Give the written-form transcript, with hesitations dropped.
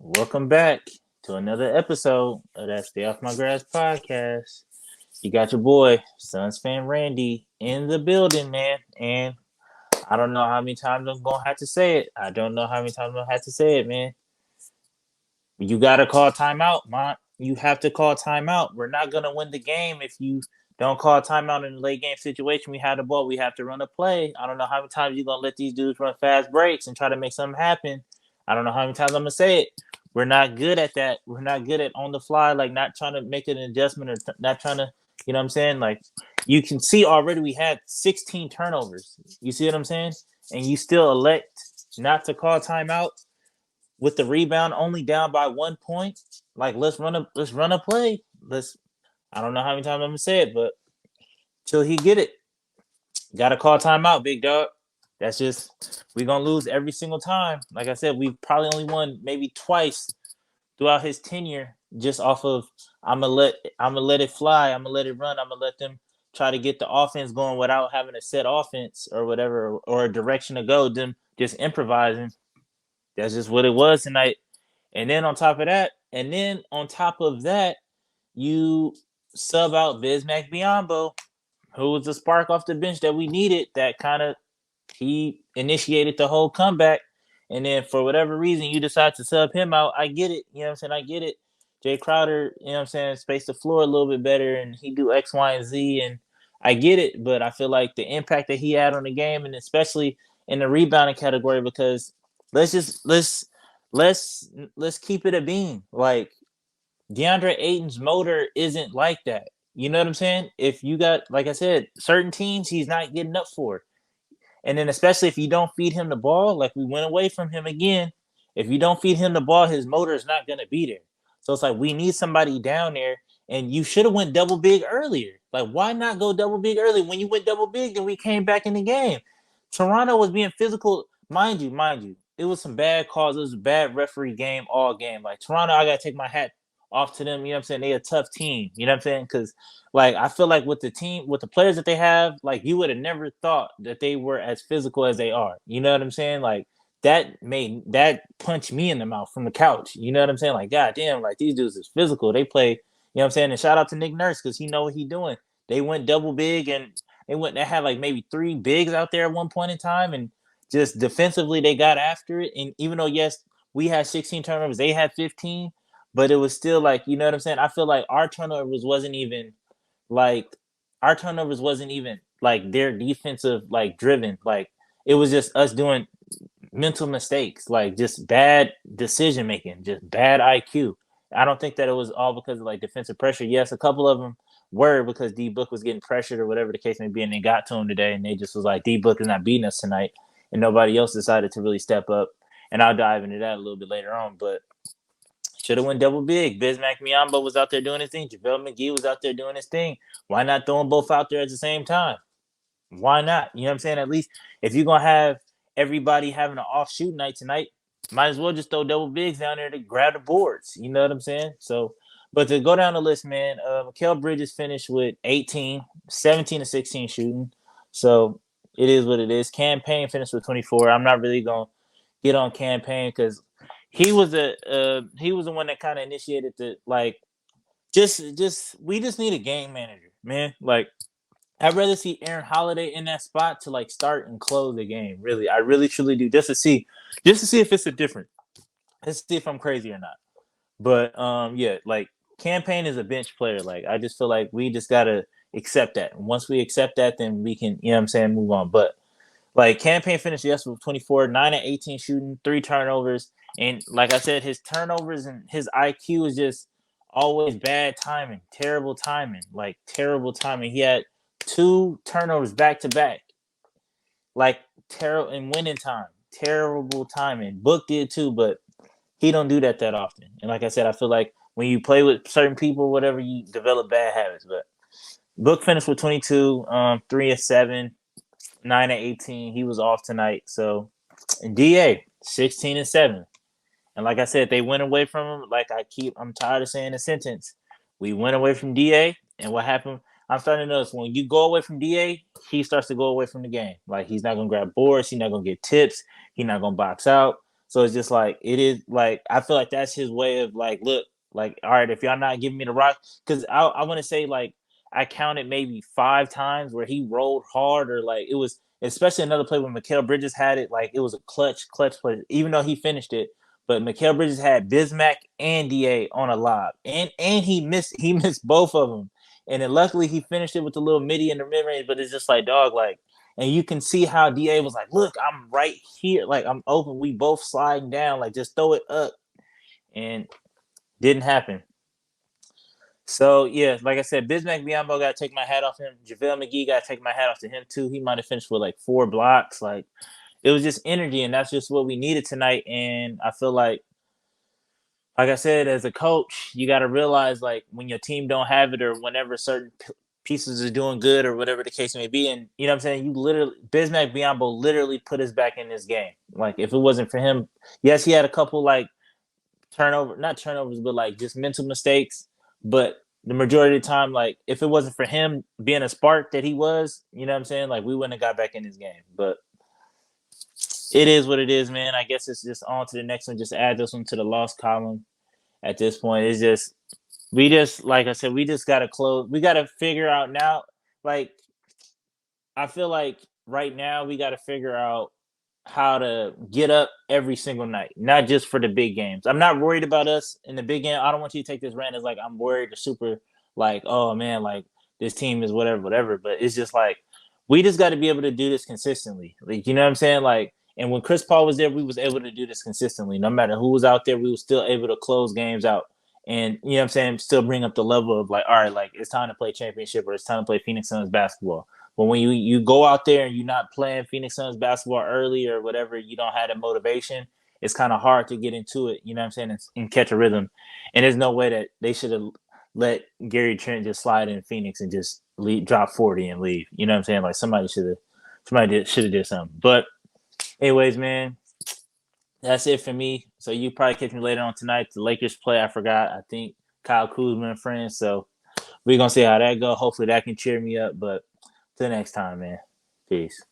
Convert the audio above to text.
Welcome back to another episode of that Stay Off My Grass podcast. You got your boy, Suns fan Randy, in the building, man. And I don't know how many times I'm going to have to say it. I don't know how many times I'm going to have to say it, man. You got to call timeout, man. You have to call timeout. We're not going to win the game if you don't call timeout in a late game situation. We have the ball. We have to run a play. I don't know how many times you're going to let these dudes run fast breaks and try to make something happen. I don't know how many times I'm going to say it. We're not good at that. We're not good at on the fly, like not trying to make an adjustment or not trying to, you know what I'm saying? Like you can see already we had 16 turnovers. You see what I'm saying? And you still elect not to call timeout with the rebound only down by 1 point. Like let's run a play. I don't know how many times I'm gonna say it, but till he get it, gotta call timeout, big dog. That's just we're gonna lose every single time. Like I said, we've probably only won maybe twice throughout his tenure, just off of I'm gonna let it fly, I'm gonna let it run, I'm gonna let them try to get the offense going without having a set offense or whatever or a direction to go. Them just improvising. That's just what it was tonight. And then on top of that, you sub out Bismack Biyombo, who was the spark off the bench that we needed. That kind of he initiated the whole comeback. And then for whatever reason, you decide to sub him out. I get it. You know what I'm saying? I get it. Jay Crowder, you know what I'm saying, space the floor a little bit better and he do X, Y, and Z. And I get it. But I feel like the impact that he had on the game, and especially in the rebounding category, because let's just let's keep it a beam. Like DeAndre Ayton's motor isn't like that. You know what I'm saying? If you got, like I said, certain teams he's not getting up for. And then especially if you don't feed him the ball, like we went away from him again, if you don't feed him the ball, his motor is not going to be there. So it's like we need somebody down there, and you should have went double big earlier. Like why not go double big early? When you went double big, then we came back in the game. Toronto was being physical, mind you. It was some bad calls. It was a bad referee game all game. Like Toronto, I gotta take my hat off to them. You know what I'm saying? They a tough team. You know what I'm saying? Because like I feel like with the team, with the players that they have, like you would have never thought that they were as physical as they are. You know what I'm saying? Like that punched me in the mouth from the couch. You know what I'm saying? Like, god damn, like these dudes is physical. They play, you know what I'm saying? And shout out to Nick Nurse because he know what he doing. They went double big and they had like maybe three bigs out there at one point in time, and just defensively they got after it. And even though yes, we had 16 turnovers, they had 15, but it was still like, you know what I'm saying? I feel like like our turnovers wasn't even like their defensive like driven. Like it was just us doing mental mistakes, like just bad decision making, just bad IQ. I don't think that it was all because of like defensive pressure. Yes, a couple of them were because D Book was getting pressured or whatever the case may be, and they got to him today, and they just was like D Book is not beating us tonight, and nobody else decided to really step up. And I'll dive into that a little bit later on, but should have went double big. Bismack Miyamba was out there doing his thing. JaVale McGee was out there doing his thing. Why not throw them both out there at the same time? Why not? You know what I'm saying? At least if you're gonna have everybody having an off shoot night tonight, might as well just throw double bigs down there to grab the boards. You know what I'm saying? So, but to go down the list, man, Mikal Bridges finished with 18, 17 to 16 shooting. So it is what it is. Campaign finished with 24. I'm not really gonna get on Campaign because he was the one that kind of initiated the like just we just need a game manager, man. Like I'd rather see Aaron Holiday in that spot to like start and close the game. Really, I really truly do, just to see if it's a different. Let's see if I'm crazy or not. But yeah, like Campaign is a bench player. Like I just feel like we just gotta accept that. Once we accept that, then we can, you know what I'm saying, move on. But like Campaign finished yesterday with 24, 9 and 18 shooting, 3 turnovers. And like I said, his turnovers and his IQ is just always bad timing, terrible timing, like terrible timing. He had 2 turnovers back to back, like terrible in winning time, terrible timing. Book did too, but he don't do that often. And like I said, I feel like when you play with certain people, whatever, you develop bad habits. But Book finished with 22, 3 of 7, 9 of 18. He was off tonight. So, and Da 16 and 7. And like I said, they went away from him. Like I'm tired of saying the sentence. We went away from Da, and what happened? I'm starting to notice when you go away from Da, he starts to go away from the game. Like he's not gonna grab boards, he's not gonna get tips, he's not gonna box out. So it's just like it is like I feel like that's his way of like, look, like all right, if y'all not giving me the rock, because I want to say like I counted maybe 5 times where he rolled hard or like it was especially another play when Mikal Bridges had it like it was a clutch play even though he finished it. But Mikal Bridges had Bismack and Da on a lob, and he missed both of them, and then luckily he finished it with a little midi in the mid range. But it's just like dog, like, and you can see how Da was like, look, I'm right here, like I'm open. We both sliding down, like just throw it up, and didn't happen. So yeah, like I said, Bismack Biyombo got to take my hat off him. JaVale McGee got to take my hat off to him too. He might have finished with like 4 blocks. Like it was just energy, and that's just what we needed tonight. And I feel like I said, as a coach, you got to realize like when your team don't have it or whenever certain pieces are doing good or whatever the case may be. And you know what I'm saying? You literally, Bismack Biyombo literally put us back in this game. Like if it wasn't for him, yes, he had a couple like not turnovers, but like just mental mistakes. But the majority of the time, like if it wasn't for him being a spark that he was, you know what I'm saying? Like we wouldn't have got back in this game. But it is what it is, man. I guess it's just on to the next one. Just add this one to the loss column at this point. It's just we just like I said, we just gotta close. We gotta figure out now. Like I feel like right now we gotta figure out how to get up every single night, not just for the big games. I'm not worried about us in the big game. I don't want you to take this rant as like I'm worried or super like, oh man, like this team is whatever, whatever. But it's just like we just got to be able to do this consistently. Like you know what I'm saying? Like, and when Chris Paul was there, we was able to do this consistently. No matter who was out there, we were still able to close games out. And you know what I'm saying? Still bring up the level of like, all right, like it's time to play championship or it's time to play Phoenix Suns basketball. But when you go out there and you're not playing Phoenix Suns basketball early or whatever, you don't have the motivation. It's kind of hard to get into it. You know what I'm saying? And catch a rhythm. And there's no way that they should have let Gary Trent just slide in Phoenix and just drop 40 and leave. You know what I'm saying? Like somebody should have did something. But anyways, man, that's it for me. So you probably catch me later on tonight. The Lakers play. I forgot. I think Kyle Kuzma and friends. So we're gonna see how that go. Hopefully that can cheer me up. But till next time, man. Peace.